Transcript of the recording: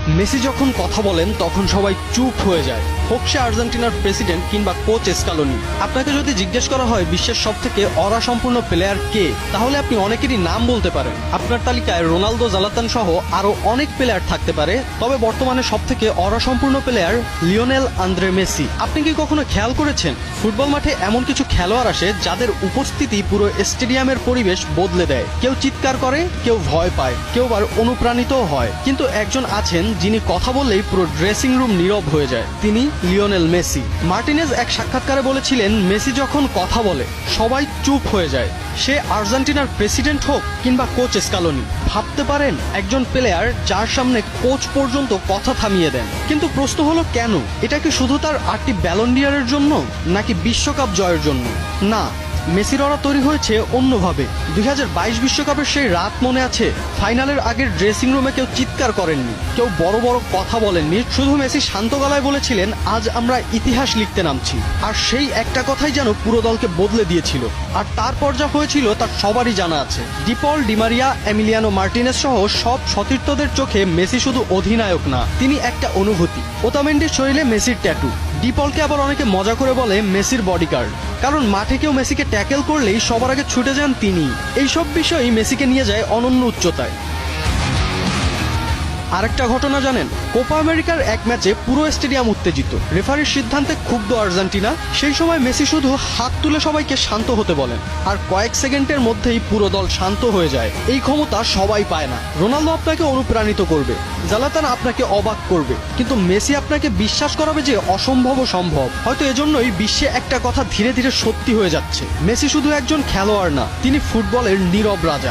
Messi যখন কথা বলেন তখন সবাই চুপ হয়ে যায়, হোক সে আর্জেন্টিনার প্রেসিডেন্ট কিংবা কোচ স্কালোনি। আপনাকে যদি জিজ্ঞেস করা হয় বিশ্বের সবথেকে অরা সম্পূর্ণ প্লেয়ার কে, তাহলে আপনি অনেকেরই নাম বলতে পারেন। আপনার তালিকায় রোনালদো, জালাতান সহ আরো অনেক প্লেয়ার থাকতে পারে, তবে বর্তমানে সবথেকে অরা সম্পূর্ণ প্লেয়ার লিওনেল আন্দ্রে মেসি। আপনি কি কখনো খেয়াল করেছেন ফুটবল মাঠে এমন কিছু খেলোয়াড় আসে যাদের উপস্থিতি পুরো স্টেডিয়ামের পরিবেশ বদলে দেয়? কেউ চিৎকার করে, কেউ ভয় পায়, কেউ আবার অনুপ্রাণিতও হয়, কিন্তু একজন আছেন যিনি কথা বললেই পুরো ড্রেসিং রুম নীরব হয়ে যায়। তিনি লিওনেল মেসি। মার্টিনেজ এক সাক্ষাৎকারে বলেছিলেন, মেসি যখন কথা বলে সবাই চুপ হয়ে যায়, সে আর্জেন্টিনার প্রেসিডেন্ট হোক কিংবা কোচ স্কালোনি। ভাবতে পারেন, একজন প্লেয়ার যার সামনে কোচ পর্যন্ত কথা থামিয়ে দেন। কিন্তু প্রশ্ন হলো কেন? এটা কি শুধু তার 8টি ব্যালন ডি'অরের জন্য, নাকি বিশ্বকাপ জয়ের জন্য? না, মেসির অরা তৈরি হয়েছে অন্যভাবে। 2022 বিশ্বকাপের সেই রাত মনে আছে? ফাইনালের আগের ড্রেসিং রুমে কেউ চিৎকার করেননি, কেউ বড় বড় কথা বলেননি, শুধু মেসি শান্ত গলায় বলেছিলেন, আজ আমরা ইতিহাস লিখতে নামছি। আর সেই একটা কথাই যেন পুরো দলকে বদলে দিয়েছিল। আর তারপর যা হয়েছিল তার সবারই জানা আছে। ডিপল, ডিমারিয়া, এমিলিয়ানো মার্টিনেজ সহ সব সতীর্থদের চোখে মেসি শুধু অধিনায়ক না, তিনি একটা অনুভূতি। ওতামেন্ডির শরীরে মেসির ট্যাটু। ডিপলকে আবার অনেকে মজা করে বলে মেসির বডিগার্ড, কারণ মাঠে কেউ মেসিকে ট্যাকেল করলেই সবার আগে ছুটে যান তিনি। এইসব বিষয়ই মেসিকে নিয়ে যায় অনন্য উচ্চতায়। আরেকটা ঘটনা জানেন? কোপা আমেরিকার এক ম্যাচে পুরো স্টেডিয়াম উত্তেজিত, রেফারির সিদ্ধান্তে ক্ষুব্ধ আর্জেন্টিনা। সেই সময় মেসি শুধু হাত তুলে সবাইকে শান্ত হতে বলেন, আর কয়েক সেকেন্ডের মধ্যেই পুরো দল শান্ত হয়ে যায়। এই ক্ষমতা সবাই পায় না। রোনালদো আপনাকে অনুপ্রাণিত করবে, জালাতান আপনাকে অবাক করবে, কিন্তু মেসি আপনাকে বিশ্বাস করাবে যে অসম্ভবও সম্ভব। হয়তো এজন্যই বিশ্বে একটা কথা ধীরে ধীরে সত্যি হয়ে যাচ্ছে, মেসি শুধু একজন খেলোয়াড় না, তিনি ফুটবলের নীরব রাজা।